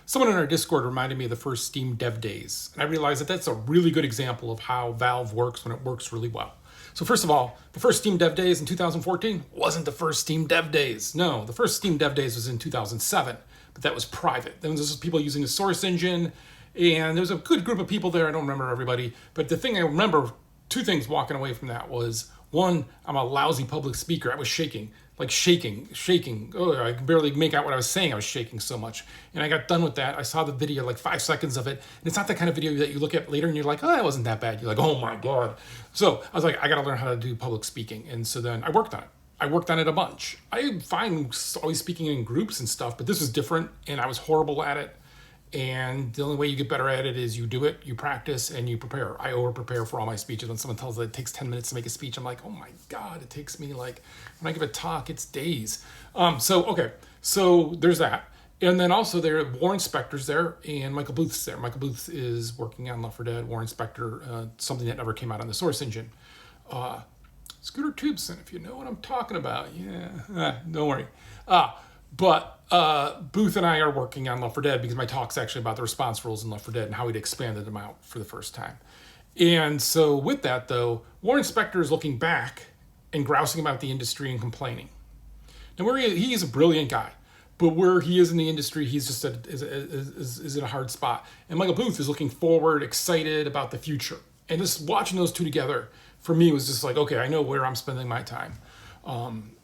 someone in our Discord reminded me of the first Steam Dev Days. And I realized that that's a really good example of how Valve works when it works really well. So first of all, the first Steam Dev Days in 2014 wasn't the first Steam Dev Days. No, the first Steam Dev Days was in 2007, but that was private. Then there was people using the Source engine, and there was a good group of people there. I don't remember everybody, but the thing I remember, two things walking away from that was, one, I'm a lousy public speaker. I was shaking. Oh, I could barely make out what I was saying. I was shaking so much. And I got done with that. I saw the video, like 5 seconds of it. And it's not the kind of video that you look at later and you're like, oh, that wasn't that bad. You're like, oh my God. So I was like, I got to learn how to do public speaking. And so then I worked on it. I worked on it a bunch. I'm fine always speaking in groups and stuff, but this was different and I was horrible at it. And the only way you get better at it is you do it, you practice, and you prepare. I over-prepare for all my speeches. When someone tells me it takes 10 minutes to make a speech, I'm like, oh my God, it takes me like, when I give a talk, it's days. So there's that. And then also there, Warren Spector's there, and Michael Booth's there. Michael Booth is working on Left 4 Dead, Warren Spector, something that never came out on the Source engine. Scooter Tubeson, if you know what I'm talking about. Yeah, don't worry. But Booth and I are working on Left 4 Dead because my talk's actually about the response rules in Left 4 Dead and how we'd expanded them out for the first time. And so with that, though, Warren Spector is looking back and grousing about the industry and complaining. Now, he is a brilliant guy, but where he is in the industry, he's just is in a hard spot. And Michael Booth is looking forward, excited about the future. And just watching those two together, for me, was just like, okay, I know where I'm spending my time.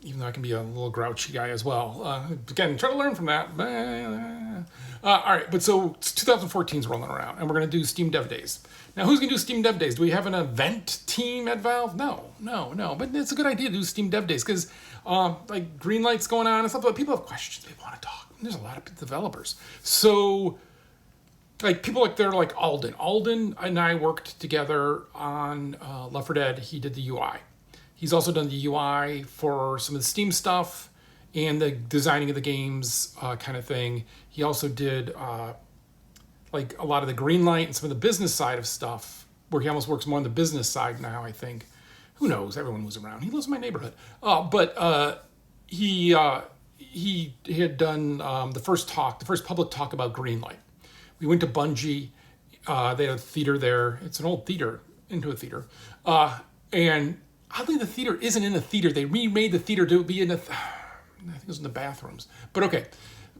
Even though I can be a little grouchy guy as well. Again, try to learn from that. All right, but so 2014 is rolling around, and we're going to do Steam Dev Days. Now, who's going to do Steam Dev Days? Do we have an event team at Valve? No. But it's a good idea to do Steam Dev Days because, like, Greenlight's going on and stuff. But people have questions. They want to talk. There's a lot of developers. So, like, people like Alden. Alden and I worked together on Left 4 Dead. He did the UI. He's also done the UI for some of the Steam stuff and the designing of the games kind of thing. He also did like a lot of the Greenlight and some of the business side of stuff, where he almost works more on the business side now, I think. Who knows? Everyone was around. He lives in my neighborhood. But he had done the first public talk about Greenlight. We went to Bungie. They had a theater there. It's an old theater into a theater. And oddly, the theater isn't in the theater. They remade the theater to be in the, I think it was in the bathrooms. But okay.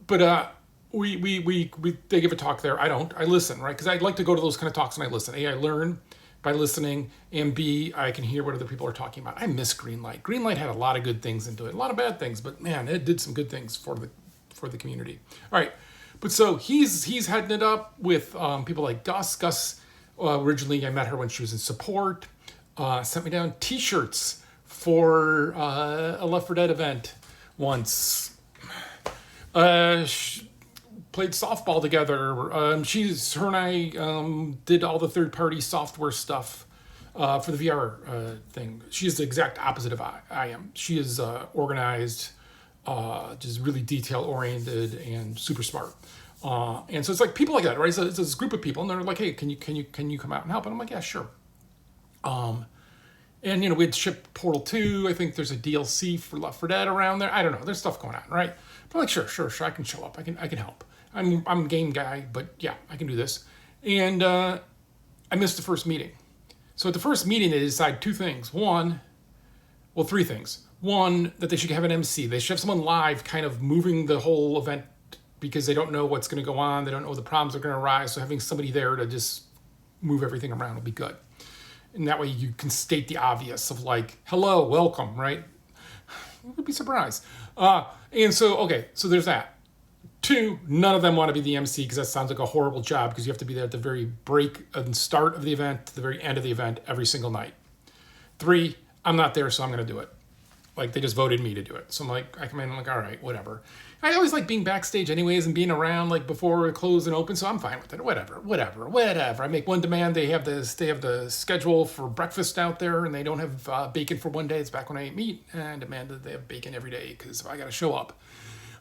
But they give a talk there. I don't. I listen, right? Because I like to go to those kind of talks and I listen. A, I learn by listening, and B, I can hear what other people are talking about. I miss Greenlight. Greenlight had a lot of good things into it, a lot of bad things, but man, it did some good things for the community. All right. But so he's heading it up with people like Gus. Gus, originally I met her when she was in support. Sent me down T-shirts for a Left 4 Dead event once. Played softball together. Her and I did all the third-party software stuff for the VR thing. She's the exact opposite of I am. She is organized, just really detail-oriented and super smart. And so it's like people like that, right? So it's this group of people, and they're like, "Hey, can you come out and help?" And I'm like, "Yeah, sure." And we had shipped Portal 2. I think there's a DLC for Left 4 Dead around there. I don't know. There's stuff going on, right? But I'm like, sure. I can show up. I can help. I'm a game guy, but yeah, I can do this. And I missed the first meeting. So at the first meeting, they decide three things. One, that they should have an MC. They should have someone live kind of moving the whole event because they don't know what's going to go on. They don't know the problems are going to arise. So having somebody there to just move everything around will be good. And that way you can state the obvious of like, hello, welcome, right? You would be surprised. And so there's that. 2, none of them want to be the MC because that sounds like a horrible job because you have to be there at the very break and start of the event to the very end of the event every single night. 3, I'm not there, so I'm going to do it. Like, they just voted me to do it. So I'm like, I come in, I'm like, all right, whatever. I always like being backstage anyways and being around like before it closed and open, so I'm fine with it. Whatever. I make one demand. They have the schedule for breakfast out there, and they don't have bacon for one day. It's back when I ate meat, and I demanded they have bacon every day because I got to show up.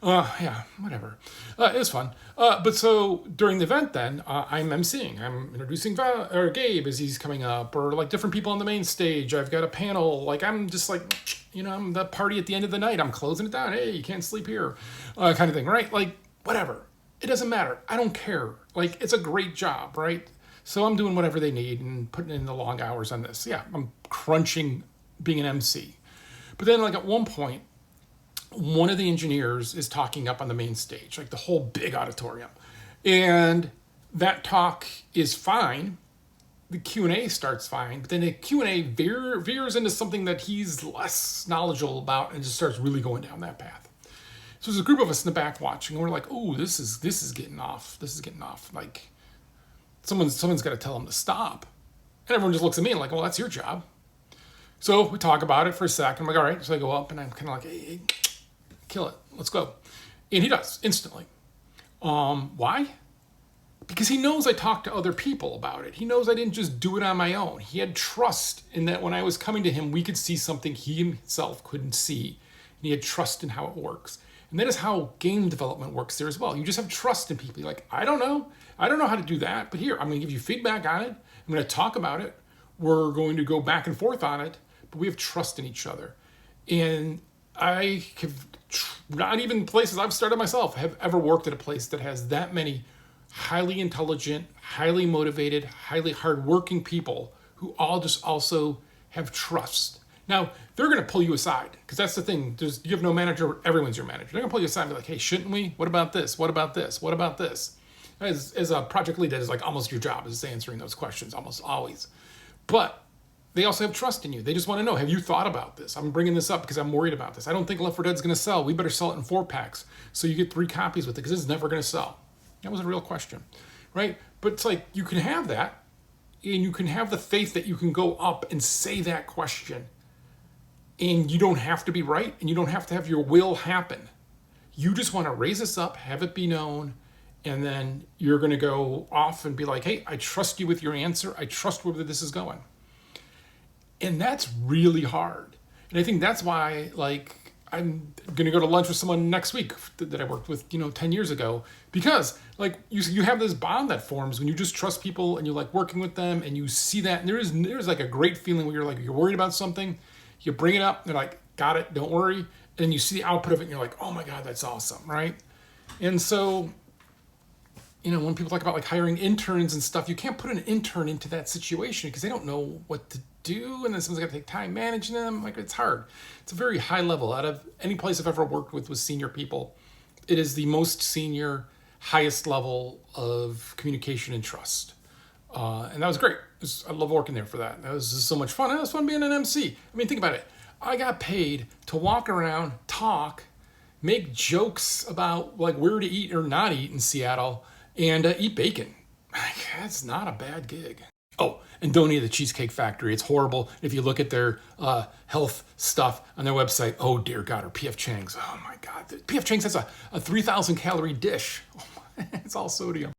Yeah, whatever. It was fun. But so during the event then, I'm emceeing. I'm introducing Gabe as he's coming up, or like different people on the main stage. I've got a panel. Like I'm just like, I'm the party at the end of the night. I'm closing it down. Hey, you can't sleep here, kind of thing, right? Like whatever. It doesn't matter. I don't care. Like, it's a great job, right? So I'm doing whatever they need and putting in the long hours on this. Yeah, I'm crunching being an MC. But then, like, at one point, one of the engineers is talking up on the main stage, like the whole big auditorium. And that talk is fine. The Q&A starts fine, but then the Q&A veers into something that he's less knowledgeable about and just starts really going down that path. So there's a group of us in the back watching, and we're like, "Oh, this is getting off. This is getting off. Like, someone's got to tell him to stop." And everyone just looks at me and like, "Well, that's your job." So we talk about it for a second. I'm like, "All right." So I go up and I'm kind of like, "Hey, kill it. Let's go." And he does instantly. Why? Because he knows I talked to other people about it. He knows I didn't just do it on my own. He had trust in that when I was coming to him, we could see something he himself couldn't see. And he had trust in how it works. And that is how game development works there as well. You just have trust in people. You're like, I don't know how to do that, but here, I'm going to give you feedback on it. I'm going to talk about it. We're going to go back and forth on it, but we have trust in each other. And I have, not even places I've started myself, have ever worked at a place that has that many highly intelligent, highly motivated, highly hardworking people who all just also have trust. Now, they're going to pull you aside, because that's the thing. You have no manager, everyone's your manager. They're going to pull you aside and be like, "Hey, shouldn't we? What about this? What about this? What about this?" As a project lead, that is like almost your job, is answering those questions, almost always. But they also have trust in you. They just want to know, have you thought about this? I'm bringing this up because I'm worried about this. I don't think Left 4 Dead's going to sell. We better sell it in 4-packs so you get 3 copies with it, because it's never going to sell. That was a real question, right? But it's like, you can have that, and you can have the faith that you can go up and say that question. And you don't have to be right, and you don't have to have your will happen. You just want to raise this up, have it be known, and then you're going to go off and be like, "Hey, I trust you with your answer. I trust where this is going." And that's really hard. And I think that's why, like, I'm going to go to lunch with someone next week that I worked with, 10 years ago, because like you have this bond that forms when you just trust people and you like working with them, and you see that, and there's like a great feeling where you're worried about something. You bring it up, and they're like, "Got it, don't worry." And then you see the output of it, and you're like, "Oh my God, that's awesome," right? And so, when people talk about like hiring interns and stuff, you can't put an intern into that situation because they don't know what to do, and then someone's got to take time managing them. Like, it's hard. It's a very high level. Out of any place I've ever worked with senior people, it is the most senior, highest level of communication and trust. And that was great. I love working there for that. That was just so much fun. It was fun being an MC. I mean, think about it. I got paid to walk around, talk, make jokes about like where to eat or not eat in Seattle, and eat bacon. That's not a bad gig. Oh, and don't eat at the Cheesecake Factory. It's horrible. If you look at their health stuff on their website, oh dear God, or P.F. Chang's. Oh my God. P.F. Chang's has a 3,000 calorie dish. Oh my, it's all sodium.